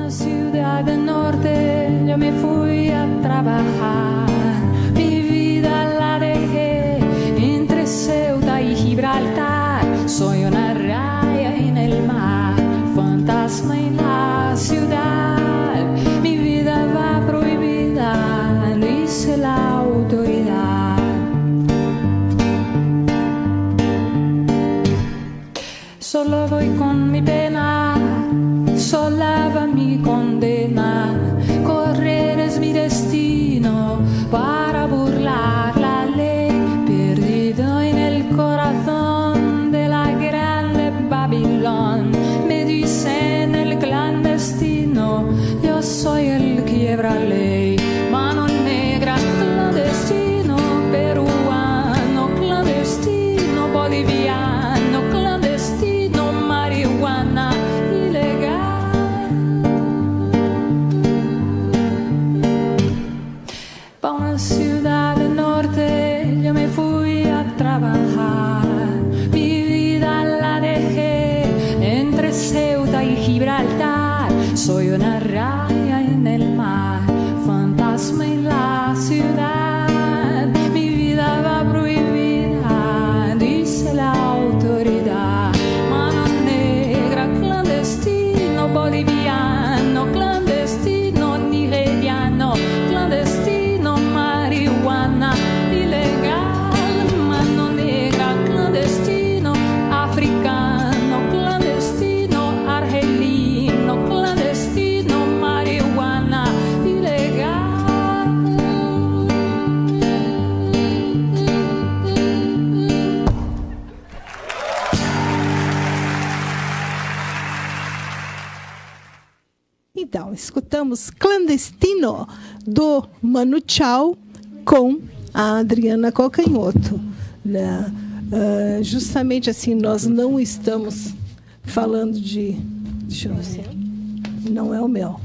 una ciudad del norte yo me fui a trabajar. Mi vida la dejé entre Ceuta y Gibraltar. Soy una raya en el mar, fantasma en la ciudad. Mi vida va prohibida, dice la autoridad. Solo voy con mi pena, sola va mi condena. Correr es mi destino para burlar la ley. Perdido en el corazón de la grande Babilón. Me dicen el clandestino, yo soy el quiebra ley. Mano negra, clandestino, peruano, clandestino, boliviano, clandestino, marihuana ilegal. Pa' una ciudad del norte yo me fui a trabajar. Mi vida la dejé entre Ceuta y Gibraltar. Soy una raya en el mar, fantasma en la ciudad. Mi vida va prohibida, dice la autoridad. Mano negra, clandestino, boliviano, clandestino, nigeriano, clandestino, marihuana ilegal. Mano negra, clandestino, africano, clandestino, argelino, clandestino, marihuana ilegal. Então, escutamos Clandestino, do Manu Chao, com a Adriana Calcanhoto, né? Justamente assim, nós não estamos falando de... Deixa eu ver. Não é o meu.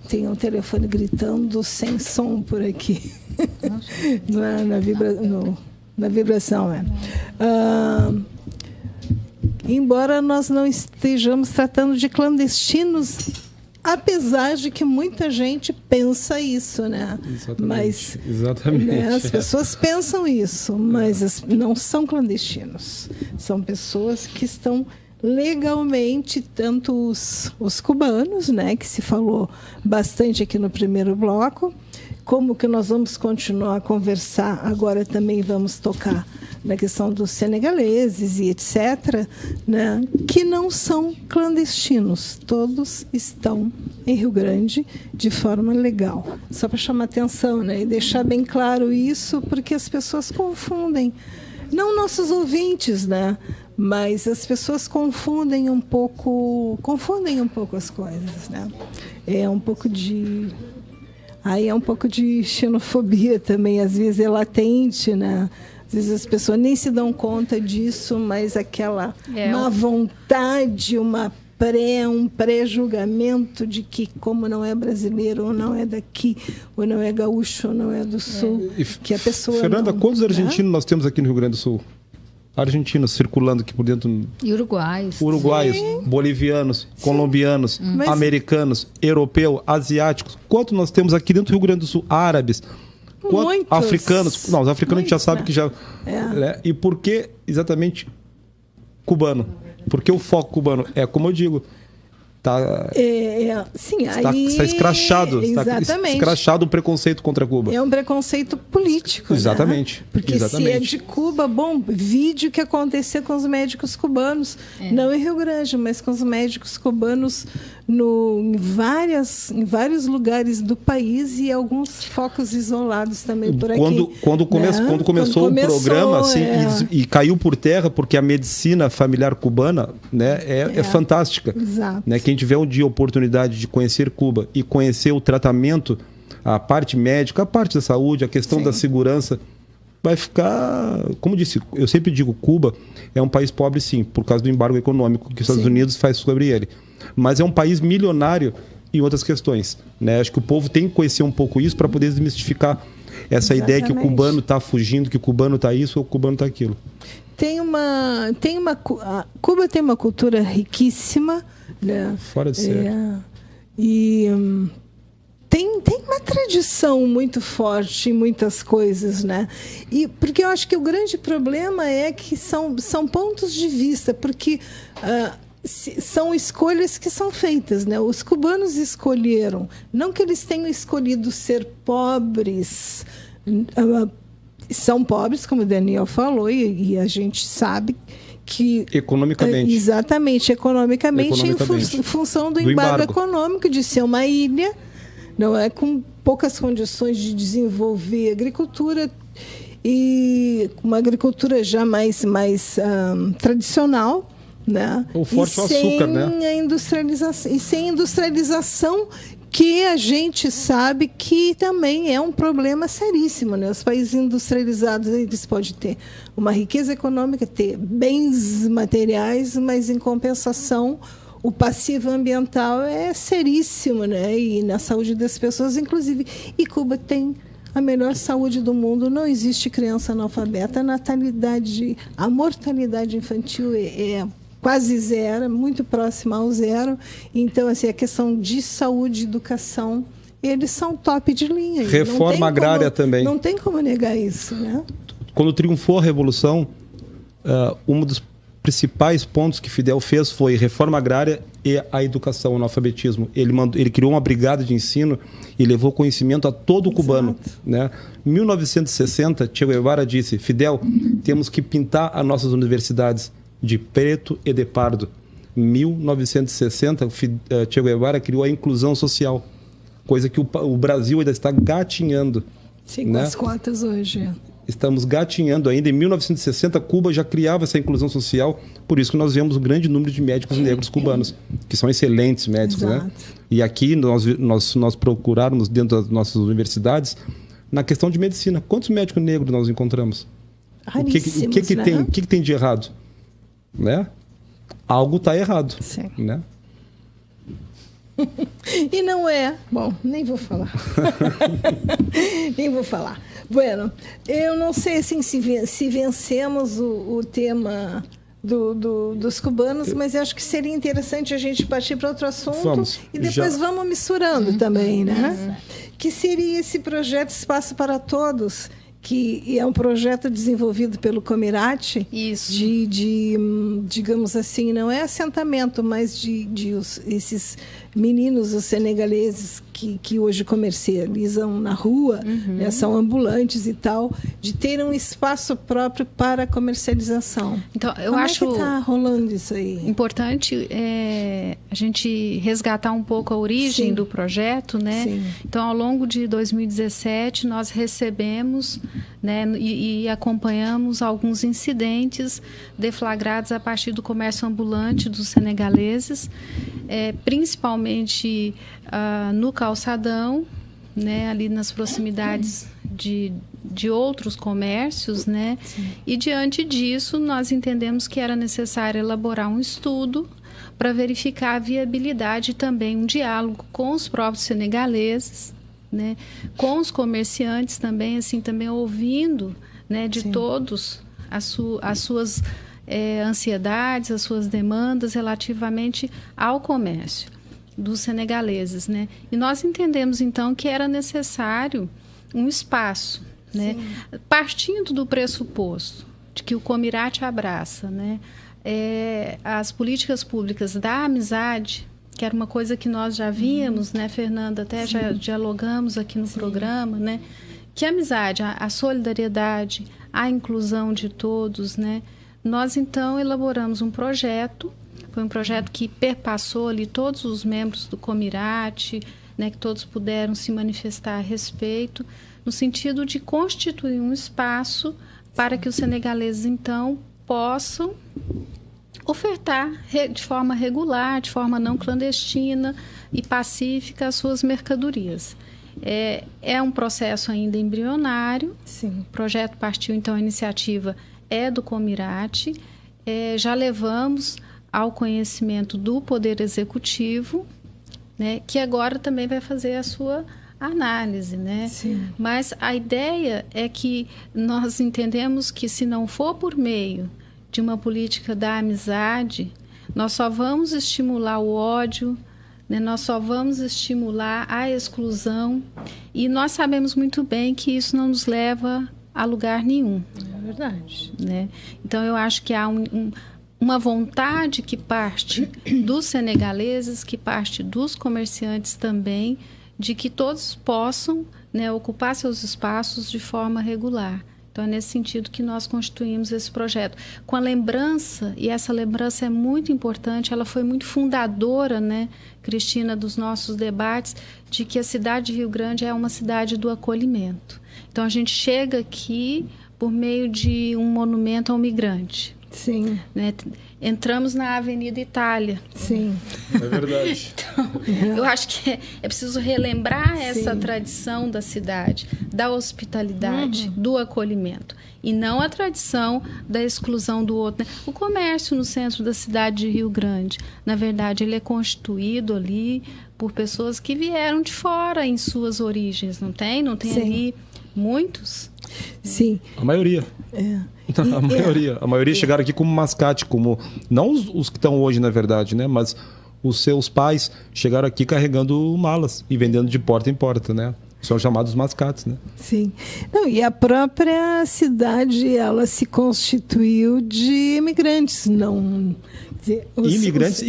Tem um telefone gritando sem som por aqui. Na vibração, é. Embora nós não estejamos tratando de clandestinos, apesar de que muita gente pensa isso, né? Exatamente. Né, as pessoas pensam isso, mas não são clandestinos. São pessoas que estão legalmente, tanto os cubanos, né, que se falou bastante aqui no primeiro bloco, como que nós vamos continuar a conversar, agora também vamos tocar na questão dos senegaleses e etc., né, que não são clandestinos, todos estão em Rio Grande de forma legal. Só para chamar atenção, né, e deixar bem claro isso, porque as pessoas confundem, não nossos ouvintes, né, mas as pessoas confundem um pouco as coisas, né? É um pouco de xenofobia também, às vezes é latente, né? Às vezes as pessoas nem se dão conta disso, mas aquela má vontade, um pré-julgamento de que, como não é brasileiro, ou não é daqui, ou não é gaúcho, ou não é do Sul, que a pessoa... Fernanda, não, quantos argentinos nós temos aqui no Rio Grande do Sul? Argentinos circulando aqui por dentro. E uruguaios. Sim. Bolivianos, colombianos, americanos, europeus, asiáticos. Quanto nós temos aqui dentro do Rio Grande do Sul? Árabes. Muitos. Africanos. Não, os africanos a gente já sabe que já... Né? E por que exatamente cubano? Por que o foco cubano? É como eu digo... Sim, está escrachado. Exatamente. Está escrachado o preconceito contra Cuba. É um preconceito político. Exatamente. Né? Porque se é de Cuba, vídeo que aconteceu com os médicos cubanos, não em Rio Grande, mas com os médicos cubanos em vários lugares do país e alguns focos isolados também por aqui. Quando começou o programa assim, e caiu por terra, porque a medicina familiar cubana, né, é fantástica. Exato. Né? Quem tiver um dia a oportunidade de conhecer Cuba e conhecer o tratamento, a parte médica, a parte da saúde, a questão da segurança, vai ficar... Como disse, eu sempre digo, Cuba é um país pobre, sim, por causa do embargo econômico que os Estados Unidos faz sobre ele. Mas é um país milionário em outras questões. Né? Acho que o povo tem que conhecer um pouco isso para poder desmistificar essa ideia que o cubano está fugindo, que o cubano está isso ou o cubano está aquilo. Cuba tem uma cultura riquíssima, né? Fora de série. E tem uma tradição muito forte em muitas coisas, né? E porque eu acho que o grande problema é que são pontos de vista, porque são escolhas que são feitas, né? Os cubanos escolheram, não que eles tenham escolhido ser pobres, são pobres, como o Daniel falou, e a gente sabe que economicamente. Exatamente, economicamente. Em função do embargo econômico, de ser uma ilha, não é, com poucas condições de desenvolver agricultura, e uma agricultura já mais tradicional, né? O forte é o açúcar, né? E sem industrialização, que a gente sabe que também é um problema seríssimo, né? Os países industrializados, eles podem ter uma riqueza econômica, ter bens materiais, mas, em compensação, o passivo ambiental é seríssimo, né? E na saúde das pessoas, inclusive. E Cuba tem a melhor saúde do mundo, não existe criança analfabeta, a mortalidade infantil é quase zero, muito próxima ao zero. Então, assim, a questão de saúde e educação, eles são top de linha. Reforma agrária também. Não tem como negar isso, né? Quando triunfou a Revolução, um dos principais pontos que Fidel fez foi reforma agrária e a educação, o analfabetismo. Ele criou uma brigada de ensino e levou conhecimento a todo o cubano, né? Em 1960, Che Guevara disse: Fidel, temos que pintar as nossas universidades de preto e de pardo. Em 1960, Che Guevara criou a inclusão social, coisa que o Brasil ainda está gatinhando. Sim, né? Com as cotas hoje. Estamos gatinhando ainda. Em 1960, Cuba já criava essa inclusão social, por isso que nós vemos um grande número de médicos negros cubanos, que são excelentes médicos. Exato. Né? E aqui nós procurarmos dentro das nossas universidades, na questão de medicina, quantos médicos negros nós encontramos? O que tem de errado? Né? Algo está errado. Sim. Né? E não é... Bom, nem vou falar. Nem vou falar. Bueno, eu não sei assim, se vencemos o tema dos cubanos, mas eu acho que seria interessante a gente partir para outro assunto e depois vamos misturando também, né? Que seria esse projeto Espaço para Todos, que é um projeto desenvolvido pelo Comirate. Isso. Digamos assim, não é assentamento, mas esses meninos, os senegaleses, que hoje comercializam na rua, né, são ambulantes e tal, de ter um espaço próprio para comercialização. Então, eu Como acho é que está rolando isso aí? Importante a gente resgatar um pouco a origem Sim. do projeto, né? Sim. Então, ao longo de 2017, nós recebemos, né, e acompanhamos alguns incidentes deflagrados a partir do comércio ambulante dos senegaleses, principalmente no calçadão, né, ali nas proximidades de outros comércios, né? Sim. E diante disso nós entendemos que era necessário elaborar um estudo para verificar a viabilidade e também um diálogo com os próprios senegaleses, né, com os comerciantes também, assim, também ouvindo, né, de Sim. todos as suas ansiedades, as suas demandas relativamente ao comércio dos senegaleses, né? E nós entendemos então que era necessário um espaço, né? Partindo do pressuposto de que o Comirate abraça, né, as políticas públicas da amizade, que era uma coisa que nós já víamos, né, Fernanda, até Sim. já dialogamos aqui no Sim. programa, né, que a amizade, a solidariedade, a inclusão de todos, né? Nós então elaboramos um projeto. Foi um projeto que perpassou ali todos os membros do Comirate, né, que todos puderam se manifestar a respeito, no sentido de constituir um espaço para que os senegaleses, então, possam ofertar de forma regular, de forma não clandestina e pacífica as suas mercadorias. É um processo ainda embrionário. Sim. O projeto partiu, então, a iniciativa é do Comirate. Já levamos ao conhecimento do Poder Executivo, né, que agora também vai fazer a sua análise, né? Sim. Mas a ideia é que nós entendemos que, se não for por meio de uma política da amizade, nós só vamos estimular o ódio, né? Nós só vamos estimular a exclusão e nós sabemos muito bem que isso não nos leva a lugar nenhum. É verdade. Né? Então, eu acho que há uma vontade que parte dos senegaleses, que parte dos comerciantes também, de que todos possam, né, ocupar seus espaços de forma regular. Então, é nesse sentido que nós constituímos esse projeto. Com a lembrança, e essa lembrança é muito importante, ela foi muito fundadora, né, Cristina, dos nossos debates, de que a cidade de Rio Grande é uma cidade do acolhimento. Então, a gente chega aqui por meio de um monumento ao migrante. Sim. Né? Entramos na Avenida Itália. Sim. É verdade. Então, eu acho que é preciso relembrar essa tradição da cidade, da hospitalidade, do acolhimento. E não a tradição da exclusão do outro. Né? O comércio no centro da cidade de Rio Grande, na verdade, ele é constituído ali por pessoas que vieram de fora em suas origens, não tem? Não tem ali muitos? Sim. A maioria. A maioria chegaram aqui como mascate, como não os que estão hoje, na verdade, né? Mas os seus pais chegaram aqui carregando malas e vendendo de porta em porta, né? São chamados mascates, né? Sim. Não, e a própria cidade, ela se constituiu de imigrantes, não... Imigrantes.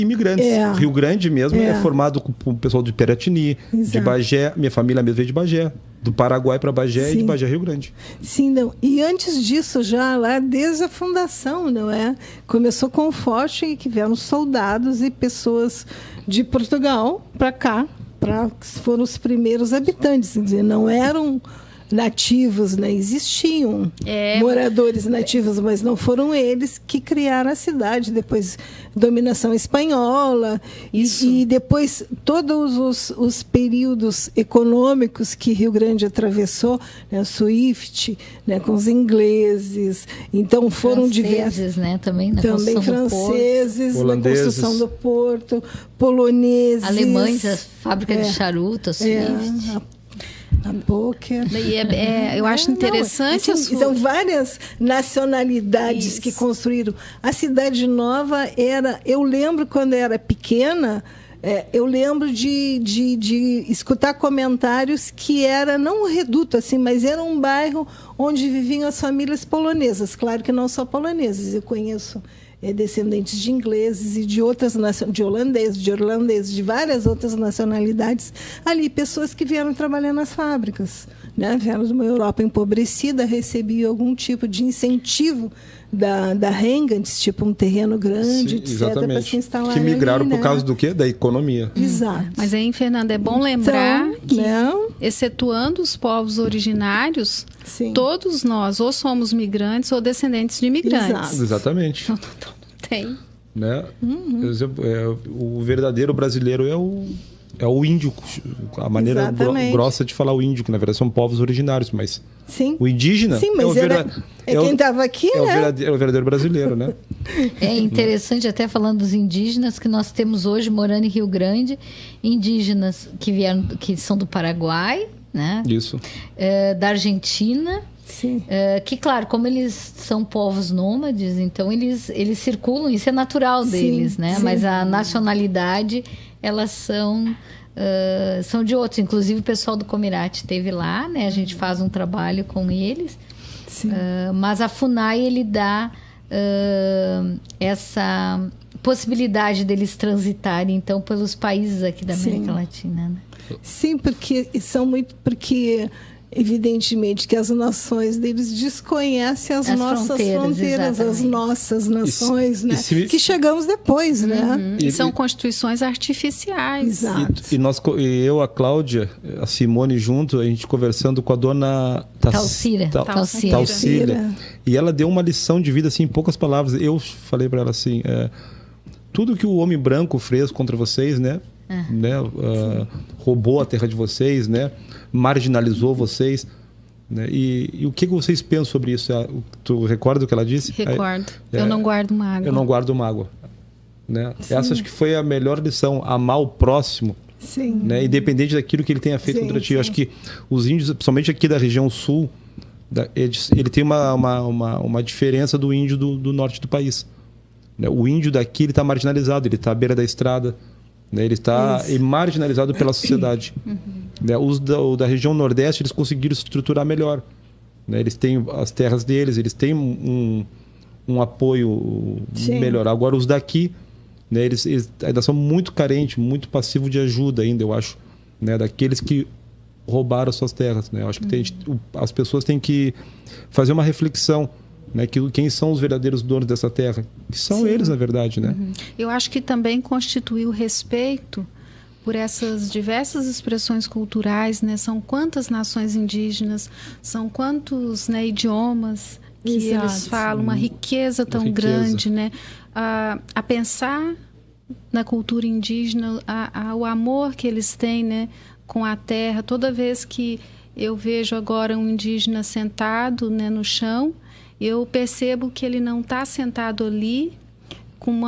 Rio Grande mesmo é formado com o pessoal de Piratini, de Bagé. Minha família mesmo veio de Bagé. Do Paraguai para Bagé e de Bagé a Rio Grande. Sim, não. E antes disso, já lá desde a fundação, não é? Começou com o forte, que vieram soldados e pessoas de Portugal para cá, foram os primeiros habitantes. Quer dizer, não eram nativos, né? Existiam moradores nativos, mas não foram eles que criaram a cidade. Depois, dominação espanhola e depois todos os períodos econômicos que Rio Grande atravessou, né? Swift, né? Com os ingleses, então foram diversos, né? Também franceses na construção do porto, poloneses, alemães, a fábrica de charuto, a Swift. A Poker. Eu acho interessante. São várias nacionalidades que construíram. A Cidade Nova era... Eu lembro quando eu era pequena, eu lembro de escutar comentários que era, não um reduto, assim, mas era um bairro onde viviam as famílias polonesas. Claro que não só polonesas. Eu conheço descendentes de ingleses e de outras de holandeses, de várias outras nacionalidades ali, pessoas que vieram trabalhar nas fábricas, né? Vieram de uma Europa empobrecida, recebiam algum tipo de incentivo da Rengans, tipo um terreno grande, etc, para se instalar. Que migraram ali, por causa do quê? Da economia. Exato. Mas aí, Fernanda, é bom lembrar que, excetuando os povos originários, todos nós ou somos migrantes ou descendentes de imigrantes. Exatamente. Não tem. Né? O verdadeiro brasileiro é o índio, a maneira grossa de falar o índio, que na verdade são povos originários, mas o indígena quem estava aqui, né? É o verdadeiro brasileiro, né? É interessante, até falando dos indígenas, que nós temos hoje, morando em Rio Grande, indígenas que são do Paraguai, né? Isso. Da Argentina. Sim. Que, claro, como eles são povos nômades, então eles circulam, isso é natural deles, né? Mas a nacionalidade, elas são de outros. Inclusive, o pessoal do Comirate esteve lá, né? A gente faz um trabalho com eles. Mas a FUNAI, ele dá essa possibilidade deles transitarem, então, pelos países aqui da América Latina, né? Sim, porque evidentemente que as nações deles desconhecem as nossas fronteiras, as nossas nações, né? Que chegamos depois, né? E são constituições artificiais. Exato. E eu, a Cláudia, a Simone junto, a gente conversando com a dona Talcília. E ela deu uma lição de vida, assim, em poucas palavras. Eu falei para ela assim, tudo que o homem branco fez contra vocês, né? Roubou a terra de vocês, né? Marginalizou vocês, né? E o que vocês pensam sobre isso? Tu recorda o que ela disse? Recordo. Eu não guardo mágoa. Eu não guardo mágoa, né? Essa acho que foi a melhor lição, amar o próximo, né? Independente daquilo que ele tenha feito contra ti. Eu acho que os índios, principalmente aqui da região sul, ele tem uma diferença do índio do norte do país, né? O índio daqui, ele está marginalizado, ele está à beira da estrada, né? Ele está marginalizado pela sociedade. Né? Os da região Nordeste, eles conseguiram se estruturar melhor. Né? Eles têm as terras deles, eles têm um apoio melhor. Agora, os daqui, né, eles ainda são muito carentes, muito passivos de ajuda ainda, eu acho, né, daqueles que roubaram suas terras. Né? Eu acho que as pessoas têm que fazer uma reflexão, né, que quem são os verdadeiros donos dessa terra, que são eles, na verdade. Né? Eu acho que também constitui o respeito por essas diversas expressões culturais, né? São quantas nações indígenas, são quantos, né, idiomas que eles falam, uma riqueza tão grande, né? A pensar na cultura indígena, o amor que eles têm, né, com a terra. Toda vez que eu vejo agora um indígena sentado, né, no chão, eu percebo que ele não está sentado ali como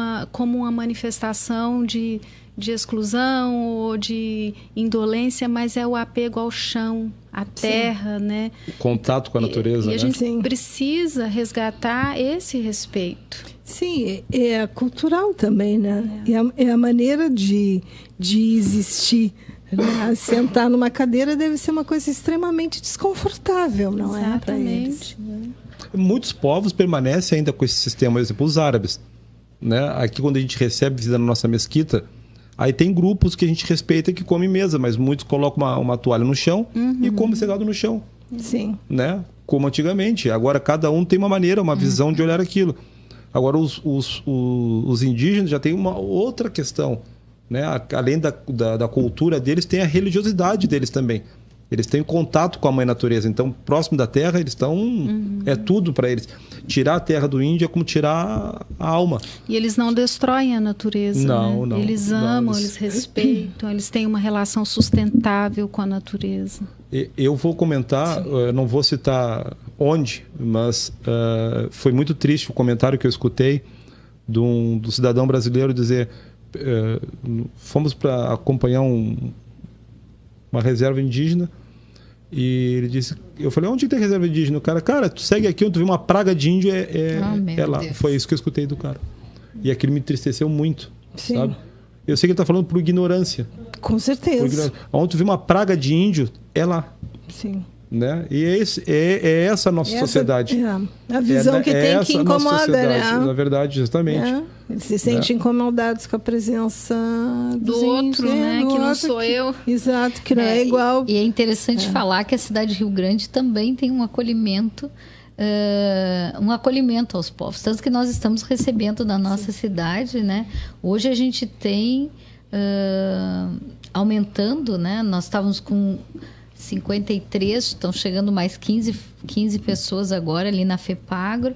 uma manifestação de exclusão ou de indolência, mas é o apego ao chão, à terra, né? O contato com a natureza, e a gente precisa resgatar esse respeito. Sim, é cultural também, né? É a maneira de existir. Né? Sentar numa cadeira deve ser uma coisa extremamente desconfortável, não é? Para eles. Muitos povos permanecem ainda com esse sistema, por exemplo, os árabes. Né? Aqui, quando a gente recebe visita na nossa mesquita, aí tem grupos que a gente respeita que comem mesa, mas muitos colocam uma toalha no chão e comem sentado no chão. Sim. Né? Como antigamente. Agora, cada um tem uma maneira, uma visão de olhar aquilo. Agora, os indígenas já têm uma outra questão. Né? Além da cultura deles, tem a religiosidade deles também. Eles têm contato com a mãe natureza. Então, próximo da terra, eles estão... É tudo para eles. Tirar a terra do índio é como tirar a alma. E eles não destroem a natureza. Não, né? não. Eles amam, eles respeitam, eles têm uma relação sustentável com a natureza. Eu vou comentar, não vou citar onde, mas foi muito triste o comentário que eu escutei do cidadão brasileiro dizer... fomos para acompanhar uma reserva indígena e ele disse, eu falei, onde tem reserva indígena? O cara, tu segue aqui, onde tu vê uma praga de índio, é lá. Deus. Foi isso que eu escutei do cara. E aquilo me entristeceu muito, sabe? Eu sei que ele está falando por ignorância. Com certeza. Onde tu vê uma praga de índio, é lá. Sim. Né? E é essa a nossa sociedade. A visão que tem que incomoda, né? Na verdade, justamente. Eles se sentem incomodados com a presença do outro, né? Que não sou eu. Exato, que não é igual. E é interessante falar que a cidade de Rio Grande também tem um acolhimento aos povos. Tanto que nós estamos recebendo na nossa cidade, né? Hoje a gente tem aumentando, né? Nós estávamos com 53, estão chegando mais 15 pessoas agora ali na FEPAGRO.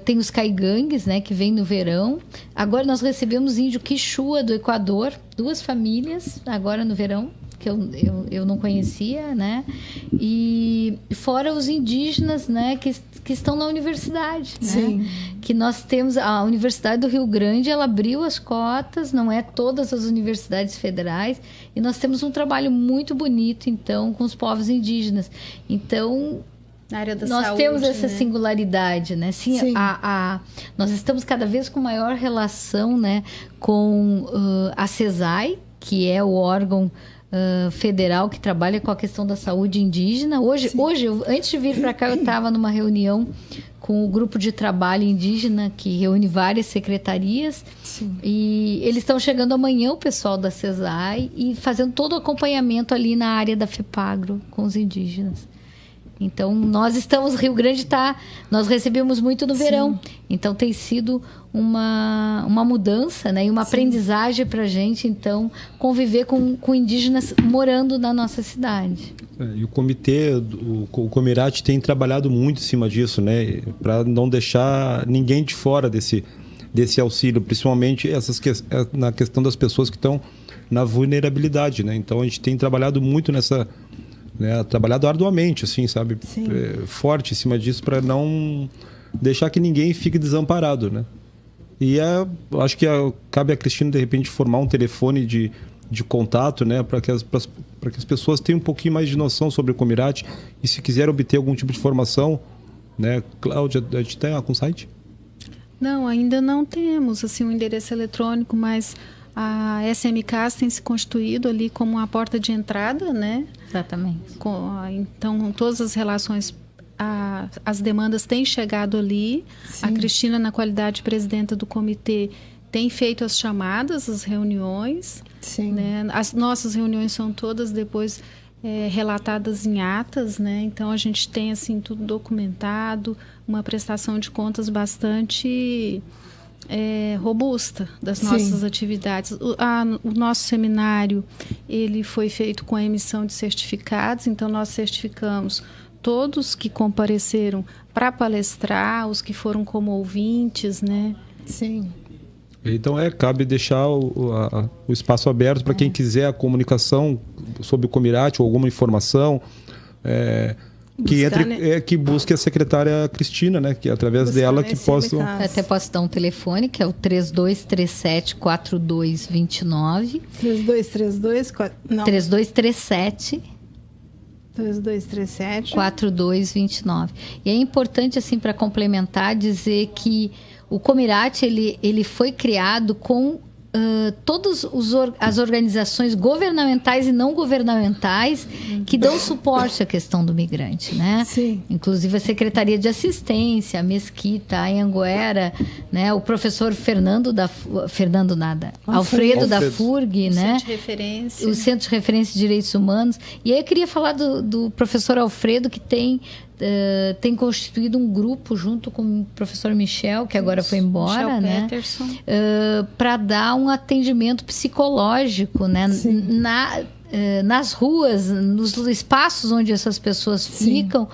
Tem os caigangues, né, que vem no verão. Agora nós recebemos índio Quixua do Equador, 2 famílias agora no verão, que eu não conhecia, né? E fora os indígenas, né, que estão na universidade, né? Sim. Que nós temos a Universidade do Rio Grande, ela abriu as cotas, não é todas as universidades federais, e nós temos um trabalho muito bonito, então, com os povos indígenas. Então, na área da nós saúde, temos essa né? singularidade, né? Sim. Nós estamos cada vez com maior relação, né, com a CESAI, que é o órgão federal que trabalha com a questão da saúde indígena. Hoje antes de vir para cá, eu estava numa reunião com o grupo de trabalho indígena que reúne várias secretarias. Sim. E eles estão chegando amanhã, o pessoal da CESAI, e fazendo todo o acompanhamento ali na área da FEPAGRO com os indígenas. Então, Rio Grande nós recebemos muito no verão. Então, tem sido uma mudança, né? E uma aprendizagem para a gente, então, conviver com indígenas morando na nossa cidade. E o comitê, o Comirate tem trabalhado muito em cima disso, né? Para não deixar ninguém de fora desse auxílio, principalmente na questão das pessoas que estão na vulnerabilidade, né? Então, a gente tem trabalhado muito nessa... Né, trabalhado arduamente, assim, sabe? Forte em cima disso para não deixar que ninguém fique desamparado, né? E acho que cabe a Cristina, de repente, formar um telefone de contato, né? Para que as pessoas tenham um pouquinho mais de noção sobre o Comirate e, se quiser obter algum tipo de informação, né? Cláudia, a gente tem com site? Não, ainda não temos assim um endereço eletrônico, mas A SMCAS tem se constituído ali como uma porta de entrada, né? Exatamente. Então, todas as relações, as demandas têm chegado ali. Sim. A Cristina, na qualidade de presidenta do comitê, tem feito as chamadas, as reuniões. Sim. Né? As nossas reuniões são todas depois relatadas em atas, né? Então, a gente tem assim, tudo documentado, uma prestação de contas bastante... robusta das nossas atividades. O nosso seminário, ele foi feito com a emissão de certificados, então nós certificamos todos que compareceram para palestrar, os que foram como ouvintes, né? Sim. Então, cabe deixar o espaço aberto para quem quiser a comunicação sobre o Comirate ou alguma informação, que busque a secretária Cristina, né? Que através dela que possam... Até posso dar um telefone, que é o 3237-4229. 3237-4229. E é importante, assim, para complementar, dizer que o Comirate, ele foi criado com todas as organizações governamentais e não governamentais que dão suporte à questão do migrante, né? Sim. Inclusive a Secretaria de Assistência, a Mesquita, a Anhanguera, né? O professor Alfredo da FURG, né? O Centro de Referência de Direitos Humanos. E aí eu queria falar do professor Alfredo, que tem constituído um grupo junto com o professor Michel, que agora foi embora, né? Para dar um atendimento psicológico, né? Nas ruas, nos espaços onde essas pessoas ficam,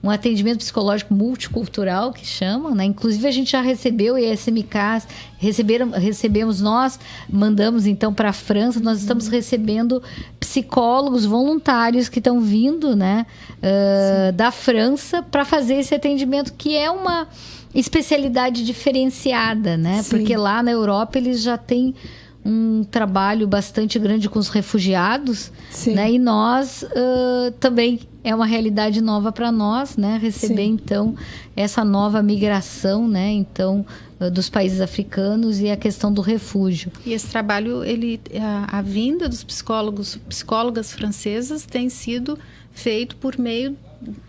um atendimento psicológico multicultural, que chamam, né? Inclusive a gente já recebeu, e a SMCAS recebemos, nós mandamos então para a França, nós estamos recebendo psicólogos voluntários que estão vindo, né, da França para fazer esse atendimento, que é uma especialidade diferenciada, né? Sim. Porque lá na Europa eles já têm um trabalho bastante grande com os refugiados, né? E nós também é uma realidade nova para nós, né? Receber então essa nova migração, né? Então dos países africanos e a questão do refúgio. E esse trabalho, a vinda dos psicólogas francesas tem sido feito por meio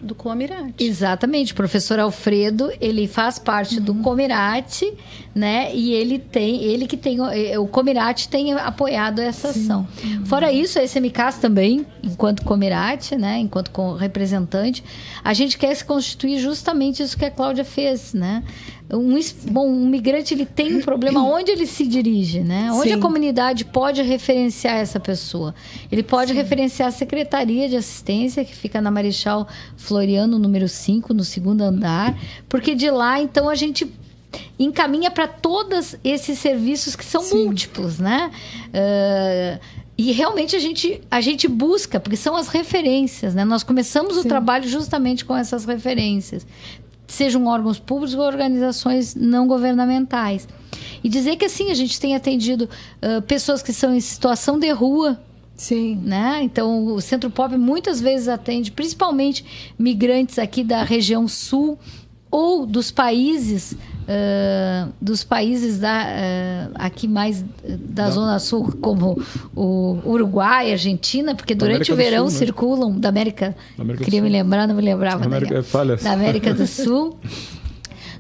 do Comirate. Exatamente, o professor Alfredo, ele faz parte do Comirate, né? E o Comirate tem apoiado essa ação. Fora isso, a SMCAS também, enquanto Comirate, né? Enquanto representante, a gente quer se constituir justamente isso que a Cláudia fez, né? Um migrante, ele tem um problema onde ele se dirige, né? Onde a comunidade pode referenciar essa pessoa. Ele pode referenciar a Secretaria de Assistência, que fica na Marechal Floriano, número 5, no 2º andar, porque de lá, então, a gente encaminha para todos esses serviços que são múltiplos, né? E realmente a gente busca, porque são as referências, né? Nós começamos o trabalho justamente com essas referências, sejam órgãos públicos ou organizações não governamentais. E dizer que, assim, a gente tem atendido pessoas que são em situação de rua. Sim. Né? Então, o Centro Pop muitas vezes atende, principalmente migrantes aqui da região sul ou dos países aqui mais da Zona Sul, como o Uruguai, Argentina, porque durante o verão Sul, né? circulam da América queria Sul. me lembrar, não me lembrava. Da América do Sul.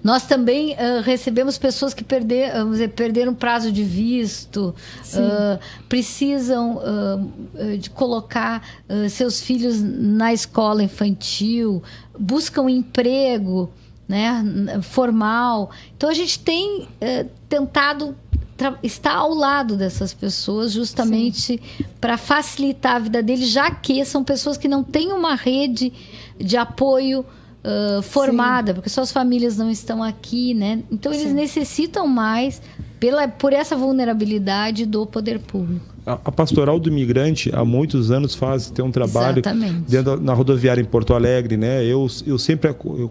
Nós também recebemos pessoas que perderam prazo de visto, precisam de colocar seus filhos na escola infantil, buscam emprego, né, formal. Então, a gente tem tentado estar ao lado dessas pessoas justamente para facilitar a vida deles, já que são pessoas que não têm uma rede de apoio formada, porque suas famílias não estão aqui, né? Então, eles necessitam mais por essa vulnerabilidade do poder público. A Pastoral do Imigrante, há muitos anos, tem um trabalho na rodoviária em Porto Alegre, né? Eu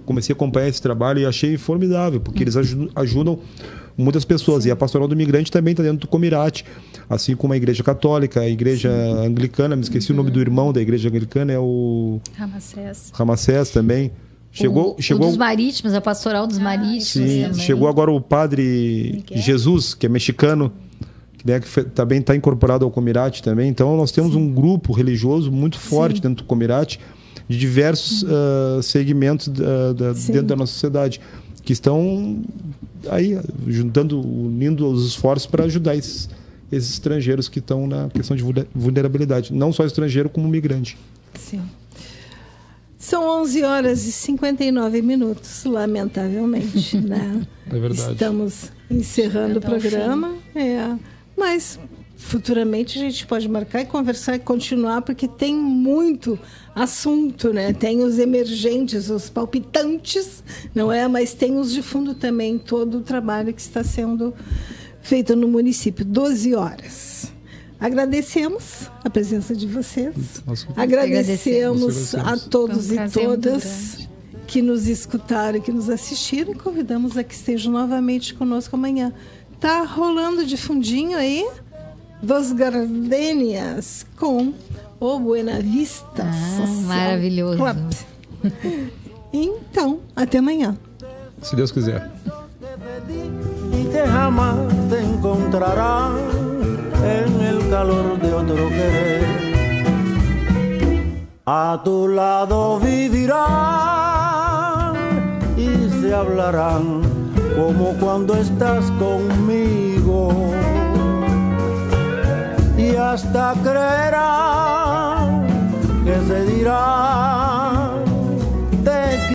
comecei a acompanhar esse trabalho e achei formidável, porque eles ajudam muitas pessoas. E a Pastoral do Imigrante também está dentro do Comirate, assim como a Igreja Católica, a Igreja Anglicana, me esqueci o nome do irmão da Igreja Anglicana, é o... Ramacés também. Chegou dos Marítimos, a Pastoral dos Marítimos. Sim, chegou agora o Padre Jesus, que é mexicano, né, que também está incorporado ao Comirate também. Então, nós temos um grupo religioso muito forte dentro do Comirate, de diversos segmentos dentro da nossa sociedade, que estão aí unindo os esforços para ajudar esses estrangeiros que estão na questão de vulnerabilidade. Não só estrangeiro, como migrante. Sim. São 11h59, lamentavelmente, né? É verdade. Estamos encerrando o programa. Mas futuramente a gente pode marcar e conversar e continuar, porque tem muito assunto, né? Tem os emergentes, os palpitantes, não é? Mas tem os de fundo também, todo o trabalho que está sendo feito no município. 12 horas. Agradecemos a presença de vocês. Agradecemos a todos e todas que nos escutaram e que nos assistiram, e convidamos a que estejam novamente conosco amanhã. Tá rolando de fundinho aí Dos Gardenias com o Buena Vista Social maravilhoso Club. Então, até amanhã. Se Deus quiser. Y que jamás te encontrarás en el calor de otro querer. A tu lado vivirán y se hablarán como cuando estás conmigo, y hasta creerán